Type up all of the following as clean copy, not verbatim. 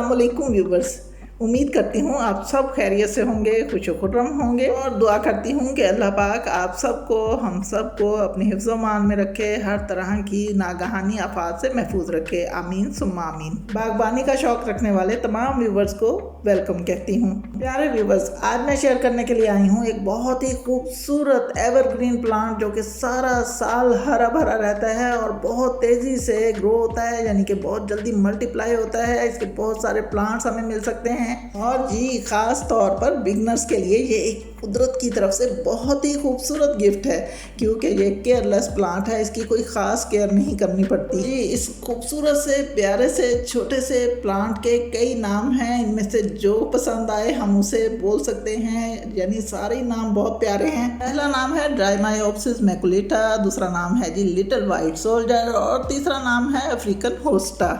अस्सलाम वालेकुम व्यूवर्स। उम्मीद करती हूँ आप सब खैरियत से होंगे, खुश-खुर्रम होंगे और दुआ करती हूँ कि अल्लाह पाक आप सबको, हम सबको अपने हिफ्ज़ व मान में रखे, हर तरह की नागहानी आफात से महफूज रखे। आमीन सुम्मा आमीन। बागबानी का शौक़ रखने वाले तमाम व्यूवर्स को वेलकम कहती हूँ। प्यारे व्यूवर्स, आज मैं शेयर करने के लिए आई हूँ एक बहुत ही खूबसूरत एवरग्रीन प्लांट जो कि सारा साल हरा भरा रहता है और बहुत तेज़ी से ग्रो होता है, यानी कि बहुत जल्दी मल्टीप्लाई होता है। इसके बहुत सारे प्लांट्स हमें मिल सकते हैं और जी ख़ास तौर पर बिगनर्स के लिए ये एक कुदरत की तरफ से बहुत ही खूबसूरत गिफ्ट है, क्योंकि ये केयरलेस प्लांट है, इसकी कोई ख़ास केयर नहीं करनी पड़ती। जी, इस खूबसूरत से प्यारे से छोटे से प्लांट के कई नाम हैं, इनमें से जो पसंद आए हम उसे बोल सकते हैं, यानी सारे नाम बहुत प्यारे हैं। पहला नाम है ड्राइमायोप्सिस मैकुलेटा, दूसरा नाम है जी लिटिल वाइट सोल्जर और तीसरा नाम है अफ्रीकन होस्टा।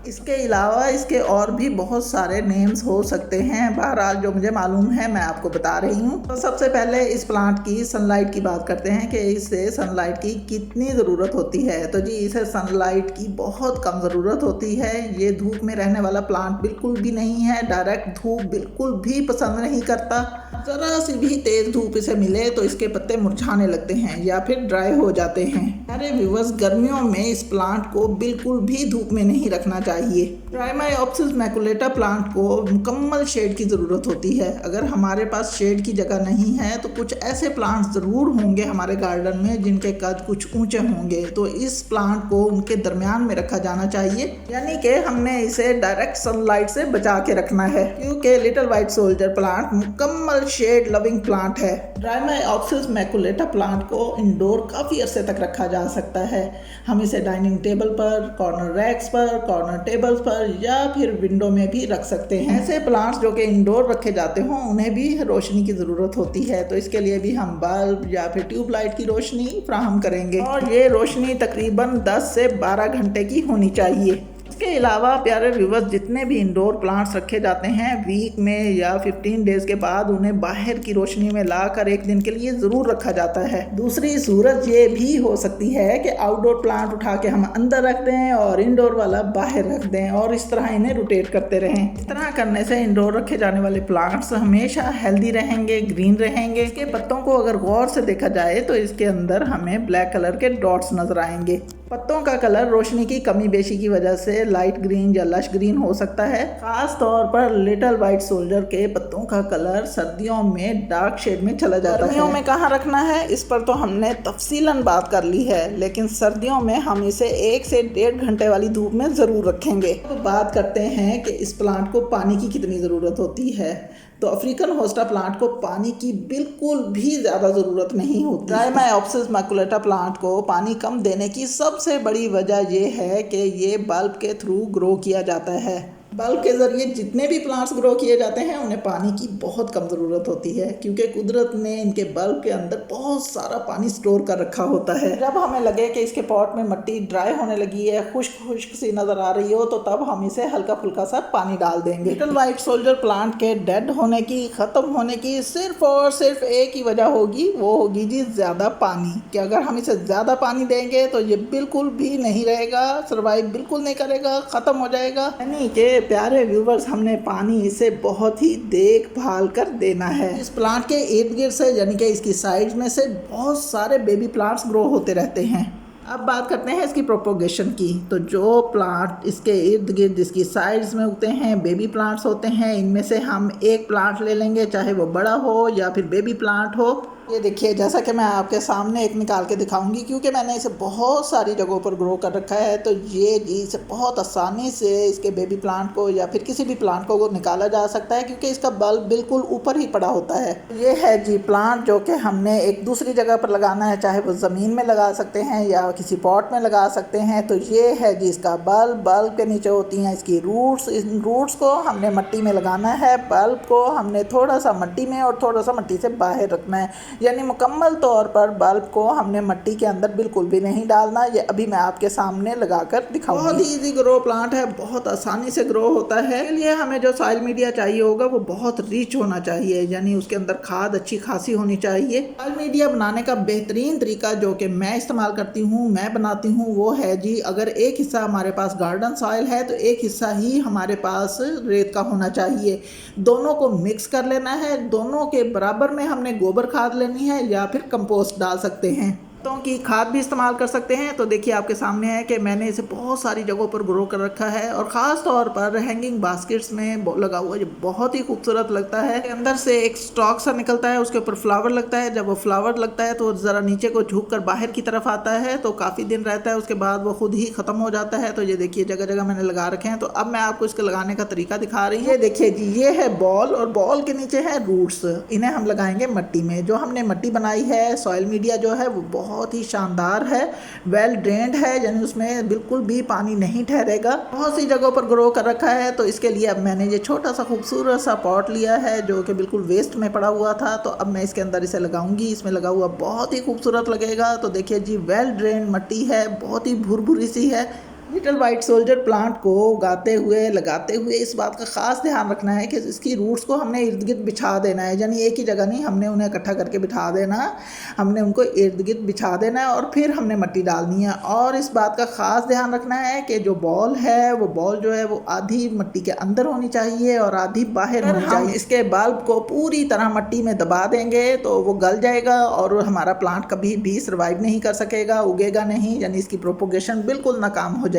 इसके अलावा इसके और भी बहुत सारे नेम्स हो सकते हैं, बहरहाल जो मुझे मालूम है मैं आपको बता रही हूँ। तो सबसे पहले इस प्लांट की सनलाइट की बात करते हैं कि इसे सनलाइट की कितनी ज़रूरत होती है। तो जी, इसे सनलाइट की बहुत कम ज़रूरत होती है। ये धूप में रहने वाला प्लांट बिल्कुल भी नहीं है, डायरेक्ट धूप बिल्कुल भी पसंद नहीं करता। ज़रा सी भी तेज़ धूप इसे मिले तो इसके पत्ते मुरझाने लगते हैं या फिर ड्राई हो जाते हैं। अरे व्यूअर्स, गर्मियों में इस प्लांट को बिल्कुल भी धूप में नहीं रखना चाहिए। ड्राइमायोप्सिस मैकुलेटा प्लांट को मुकम्मल शेड की ज़रूरत होती है। अगर हमारे पास शेड की जगह नहीं है तो कुछ ऐसे प्लांट्स ज़रूर होंगे हमारे गार्डन में जिनके कद कुछ ऊंचे होंगे, तो इस प्लांट को उनके दरमियान में रखा जाना चाहिए, यानी कि हमने इसे डायरेक्ट सनलाइट से बचा के रखना है, क्योंकि लिटिल वाइट सोल्जर प्लांट मुकम्मल शेड लविंग प्लांट है। ड्राइमायोप्सिस मैकुलेटा प्लांट को इंडोर काफ़ी अरसे तक रखा जा सकता है। हम इसे डाइनिंग टेबल पर, कॉर्नर रैक्स पर, कॉर्नर टेबल्स पर या फिर विंडो में भी रख सकते हैं। ऐसे प्लांट्स जो कि इंडोर रखे जाते हों उन्हें भी रोशनी की ज़रूरत होती है, तो इसके लिए भी हम बल्ब या फिर ट्यूबलाइट की रोशनी फ्राहम करेंगे और ये रोशनी तकरीबन 10 से 12 घंटे की होनी चाहिए। इसके अलावा प्यारे व्यूवर्स, जितने भी इंडोर प्लांट्स रखे जाते हैं वीक में या 15 डेज़ के बाद उन्हें बाहर की रोशनी में लाकर एक दिन के लिए ज़रूर रखा जाता है। दूसरी सूरत ये भी हो सकती है कि आउटडोर प्लांट उठा के हम अंदर रख दें और इंडोर वाला बाहर रख दें और इस तरह इन्हें रोटेट करते रहें। इस तरह करने से इंडोर रखे जाने वाले प्लांट्स हमेशा हेल्दी रहेंगे, ग्रीन रहेंगे। इसके पत्तों को अगर गौर से देखा जाए तो इसके अंदर हमें ब्लैक कलर के डॉट्स नजर आएंगे। पत्तों का कलर रोशनी की कमी बेशी की वजह से लाइट ग्रीन या लश ग्रीन हो सकता है। खास तौर पर लिटिल वाइट सोल्जर के पत्तों का कलर सर्दियों में डार्क शेड में चला जाता है। गर्मियों में कहाँ रखना है इस पर तो हमने तफसीलन बात कर ली है, लेकिन सर्दियों में हम इसे 1 से 1.5 घंटे वाली धूप में ज़रूर रखेंगे। तो बात करते हैं कि इस प्लांट को पानी की कितनी ज़रूरत होती है। तो अफ्रीकन होस्टा प्लांट को पानी की बिल्कुल भी ज़्यादा ज़रूरत नहीं होती। ड्राइमायोप्सिस मैकुलेटा प्लांट को पानी कम देने की सबसे बड़ी वजह यह है कि ये बल्ब के थ्रू ग्रो किया जाता है। बल्ब के ज़रिए जितने भी प्लांट्स ग्रो किए जाते हैं उन्हें पानी की बहुत कम ज़रूरत होती है, क्योंकि कुदरत ने इनके बल्ब के अंदर बहुत सारा पानी स्टोर कर रखा होता है। जब हमें लगे कि इसके पॉट में मिट्टी ड्राई होने लगी है, खुश्क खुश्क सी नज़र आ रही हो, तो तब हम इसे हल्का फुल्का सा पानी डाल देंगे। लिटिल वाइट सोल्जर प्लांट के डेड होने की, ख़त्म होने की सिर्फ और सिर्फ एक ही वजह होगी, वो होगी जी ज़्यादा पानी। कि अगर हम इसे ज़्यादा पानी देंगे तो ये बिल्कुल भी नहीं रहेगा, सर्वाइव बिल्कुल नहीं करेगा, ख़त्म हो जाएगा। यानी कि प्यारे व्यूवर्स, हमने पानी इसे बहुत ही देखभाल कर देना है। इस प्लांट के इर्द गिर्द से, यानी कि इसकी साइड्स में से बहुत सारे बेबी प्लांट्स ग्रो होते रहते हैं। अब बात करते हैं इसकी प्रोपोगेशन की। तो जो प्लांट इसके इर्द गिर्द इसकी साइड्स में उगते हैं, बेबी प्लांट्स होते हैं, इनमें से हम एक प्लांट ले लेंगे, चाहे वो बड़ा हो या फिर बेबी प्लांट हो। ये देखिए, जैसा कि मैं आपके सामने एक निकाल के दिखाऊंगी, क्योंकि मैंने इसे बहुत सारी जगहों पर ग्रो कर रखा है, तो ये जी इसे बहुत आसानी से इसके बेबी प्लांट को या फिर किसी भी प्लांट को निकाला जा सकता है, क्योंकि इसका बल्ब बिल्कुल ऊपर ही पड़ा होता है। ये है जी प्लांट जो कि हमने एक दूसरी जगह पर लगाना है, चाहे वो ज़मीन में लगा सकते हैं या किसी पॉट में लगा सकते हैं। तो ये है जी इसका बल्ब। बल्ब के नीचे होती हैं इसकी रूट्स। इन रूट्स को हमने मिट्टी में लगाना है, बल्ब को हमने थोड़ा सा मिट्टी में और थोड़ा सा मिट्टी से बाहर रखना है, यानी मुकम्मल तौर पर बल्ब को हमने मिट्टी के अंदर बिल्कुल भी नहीं डालना। ये अभी मैं आपके सामने लगाकर दिखाऊंगी। बहुत ही इजी ग्रो प्लांट है, बहुत आसानी से ग्रो होता है। इसके लिए हमें जो सॉइल मीडिया चाहिए होगा वो बहुत रिच होना चाहिए, यानी उसके अंदर खाद अच्छी खासी होनी चाहिए। सॉइल मीडिया बनाने का बेहतरीन तरीका जो कि मैं इस्तेमाल करती हूँ, मैं बनाती हूँ, वो है जी, अगर एक हिस्सा हमारे पास गार्डन सॉइल है तो एक हिस्सा ही हमारे पास रेत का होना चाहिए। दोनों को मिक्स कर लेना है, दोनों के बराबर में हमने गोबर खाद लेनी है या फिर कंपोस्ट डाल सकते हैं। पत्तों की खाद भी इस्तेमाल कर सकते हैं। तो देखिए आपके सामने है कि मैंने इसे बहुत सारी जगहों पर ग्रो कर रखा है और ख़ास तौर पर हैंगिंग बास्केट्स में लगा हुआ है, जो बहुत ही खूबसूरत लगता है। अंदर से एक स्टॉक सा निकलता है, उसके ऊपर फ्लावर लगता है। जब वो फ्लावर लगता है तो ज़रा नीचे को झुक कर बाहर की तरफ आता है, तो काफ़ी दिन रहता है, उसके बाद वो खुद ही ख़त्म हो जाता है। तो ये देखिए जगह जगह मैंने लगा रखे हैं। तो अब मैं आपको इसके लगाने का तरीका दिखा रही हूँ। ये देखिए जी, ये है बॉल और बॉल के नीचे है रूट्स। इन्हें हम लगाएंगे मिट्टी में। जो हमने मिट्टी बनाई है, सॉइल मीडिया जो है वो बहुत ही शानदार है, वेल ड्रेन्ड है, यानी उसमें बिल्कुल भी पानी नहीं ठहरेगा। बहुत सी जगहों पर ग्रो कर रखा है। तो इसके लिए अब मैंने ये छोटा सा खूबसूरत सा पॉट लिया है जो कि बिल्कुल वेस्ट में पड़ा हुआ था। तो अब मैं इसके अंदर इसे लगाऊंगी। इसमें लगा हुआ बहुत ही खूबसूरत लगेगा। तो देखिए जी, वेल ड्रेन्ड मिट्टी है, बहुत ही भुरभुरी सी है। लिटिल वाइट सोल्जर प्लांट को उगाते हुए, लगाते हुए इस बात का ख़ास ध्यान रखना है कि इसकी रूट्स को हमने इर्द गिर्द बिछा देना है, यानी एक ही जगह नहीं हमने उन्हें इकट्ठा करके बिठा देना, हमने उनको इर्द गिर्द बिछा देना है और फिर हमने मिट्टी डालनी है। और इस बात का ख़ास ध्यान रखना है कि जो बॉल है, वो बॉल जो है वो आधी मिट्टी के अंदर होनी चाहिए और आधी बाहर होनी चाहिए। हम इसके बल्ब को पूरी तरह मिट्टी में दबा देंगे तो वो गल जाएगा और हमारा प्लांट कभी भी सर्वाइव नहीं कर सकेगा, उगेगा नहीं, यानी इसकी प्रोपोगेशन बिल्कुल नाकाम हो जाएगी।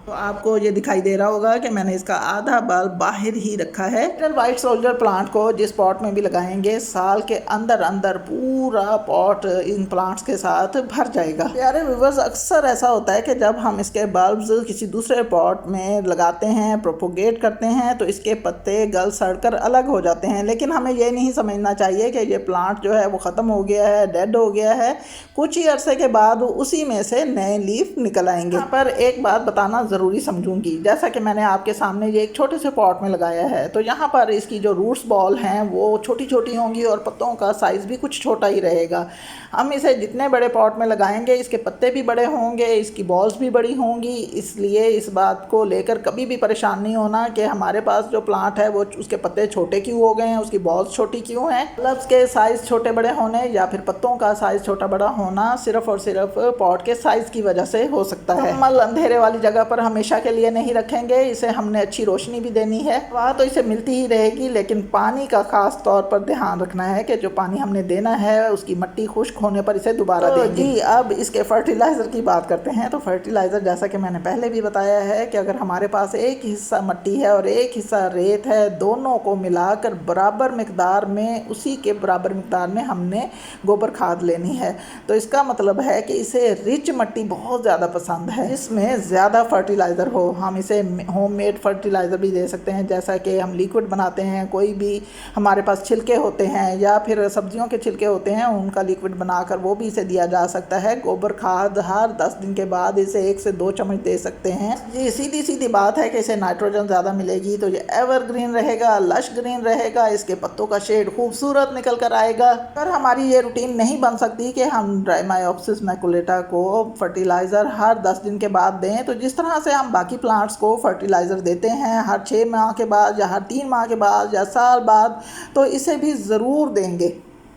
तो आपको ये दिखाई दे रहा होगा कि मैंने इसका आधा बल्ब बाहर ही रखा है। लिटिल वाइट सोल्जर प्लांट को जिस पॉट में भी लगाएंगे, साल के अंदर अंदर पूरा पॉट इन प्लांट्स के साथ भर जाएगा। प्यारे व्यूअर्स, अक्सर ऐसा होता है कि जब हम इसके बल्ब्स किसी दूसरे पॉट में लगाते हैं, प्रोपोगेट करते हैं, तो इसके पत्ते गल सड़कर अलग हो जाते हैं। लेकिन हमें ये नहीं समझना चाहिए कि ये प्लांट जो है वो ख़त्म हो गया है, डेड हो गया है। कुछ ही अरसे के बाद उसी में से नए लीफ निकल आएंगे। पर एक बात बताना ज़रूरी समझूंगी, जैसा कि मैंने आपके सामने ये एक छोटे से पॉट में लगाया है, तो यहाँ पर इसकी जो रूट्स बॉल हैं वो छोटी छोटी होंगी और पत्तों का साइज़ भी कुछ छोटा ही रहेगा। हम इसे जितने बड़े पॉट में लगाएंगे इसके पत्ते भी बड़े होंगे, इसकी बॉल्स भी बड़ी होंगी। इसलिए इस बात को लेकर कभी भी परेशान नहीं होना कि हमारे पास जो प्लांट है वो उसके पत्ते छोटे क्यों हो गए हैं, उसकी बॉल्स छोटी क्यों हैं। बल्ब्स के साइज़ छोटे बड़े होने या फिर पत्तों का साइज़ छोटा बड़ा होना सिर्फ और सिर्फ पॉट के साइज़ की वजह से हो सकता है। मुकम्मल अंधेरे वाली जगह पर हमेशा के लिए नहीं रखेंगे, इसे हमने अच्छी रोशनी भी देनी है। वहाँ तो इसे मिलती ही रहेगी, लेकिन पानी का खास तौर पर ध्यान रखना है कि जो पानी हमने देना है उसकी मिट्टी खुश्क होने पर इसे दोबारा देंगे। जी, अब इसके फर्टिलाइज़र की बात करते हैं। तो फर्टिलाइज़र, जैसा कि मैंने पहले भी बताया है कि अगर हमारे पास एक हिस्सा मिट्टी है और एक हिस्सा रेत है, दोनों को मिलाकर बराबर मिकदार में, उसी के बराबर मिकदार में हमने गोबर खाद लेनी है। तो इसका मतलब है कि इसे रिच मिट्टी बहुत ज़्यादा पसंद है, इसमें ज़्यादा फर्टिलाइज़र हो। हम इसे होममेड फर्टिलाइज़र भी दे सकते हैं, जैसा कि हम लिक्विड बनाते हैं, कोई भी हमारे पास छिलके होते हैं या फिर सब्जियों के छिलके होते हैं, उनका लिक्विड बनाकर वो भी इसे दिया जा सकता है। गोबर खाद हर 10 दिन के बाद इसे 1 से 2 चम्मच दे सकते हैं। ये सीधी सीधी बात है कि इसे नाइट्रोजन ज़्यादा मिलेगी, तो ये एवरग्रीन रहेगा, लश ग्रीन रहेगा, इसके पत्तों का शेड खूबसूरत निकल कर आएगा। पर हमारी ये रूटीन नहीं बन सकती कि हम ड्राइमायोप्सिस मैकुलेटा को फर्टिलाइज़र हर 10 दिन के बाद दें। तो जिस तरह से हम बाकी प्लांट्स को फर्टिलाइज़र देते हैं हर 6 माह के बाद या हर 3 माह के बाद या साल बाद, तो इसे भी ज़रूर देंगे।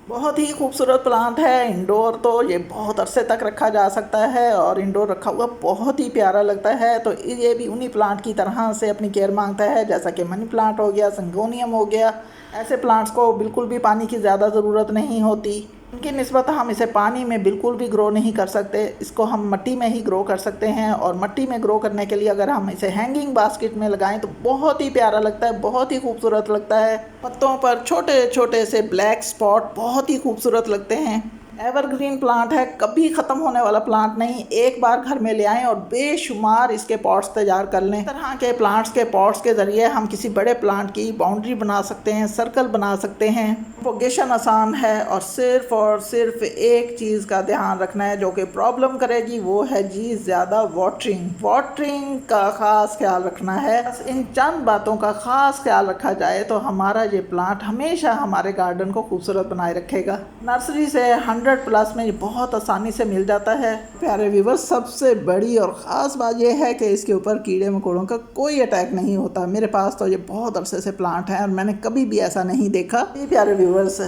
बहुत ही खूबसूरत प्लांट है। इंडोर तो ये बहुत अरसे तक रखा जा सकता है और इंडोर रखा हुआ बहुत ही प्यारा लगता है। तो ये भी उन्हीं प्लांट की तरह से अपनी केयर मांगता है, जैसा कि मनी प्लांट हो गया, सिंगोनियम हो गया। ऐसे प्लांट्स को बिल्कुल भी पानी की ज़्यादा ज़रूरत नहीं होती। इनकी निस्बत हम इसे पानी में बिल्कुल भी ग्रो नहीं कर सकते, इसको हम मिट्टी में ही ग्रो कर सकते हैं। और मिट्टी में ग्रो करने के लिए अगर हम इसे हैंगिंग बास्केट में लगाएं तो बहुत ही प्यारा लगता है, बहुत ही खूबसूरत लगता है। पत्तों पर छोटे छोटे से ब्लैक स्पॉट बहुत ही खूबसूरत लगते हैं। एवरग्रीन प्लांट है, कभी ख़त्म होने वाला प्लांट नहीं। एक बार घर में ले आएं और बेशुमार इसके पॉट्स तैयार कर लें। इस तरह के प्लांट्स के पॉट्स के ज़रिए हम किसी बड़े प्लांट की बाउंड्री बना सकते हैं, सर्कल बना सकते हैं। प्रोपगेशन आसान है और सिर्फ एक चीज़ का ध्यान रखना है जो कि प्रॉब्लम करेगी, वो है जी ज़्यादा वाटरिंग का ख़ास ख्याल रखना है। बस इन चंद बातों का ख़ास ख्याल रखा जाए तो हमारा ये प्लांट हमेशा हमारे गार्डन को खूबसूरत बनाए रखेगा। नर्सरी से 100+ में ये बहुत आसानी से मिल जाता है। प्यारे व्यूवर्स, सबसे बड़ी और ख़ास बात यह है कि इसके ऊपर कीड़े मकोड़ों का कोई अटैक नहीं होता। मेरे पास तो ये बहुत अरसे से प्लांट है और मैंने कभी भी ऐसा नहीं देखा। ये प्यारे व्यूवर्स,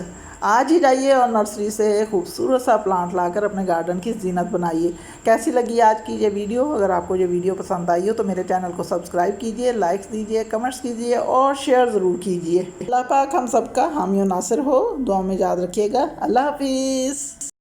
आज ही जाइए और नर्सरी से एक खूबसूरत सा प्लांट लाकर अपने गार्डन की जीनत बनाइए। कैसी लगी आज की ये वीडियो? अगर आपको ये वीडियो पसंद आई हो तो मेरे चैनल को सब्सक्राइब कीजिए, लाइक्स दीजिए, कमेंट्स कीजिए और शेयर ज़रूर कीजिए। अल्लाह पाक हम सबका हामी और नासिर हो। दुआ में याद रखिएगा। अल्लाह हाफिज़।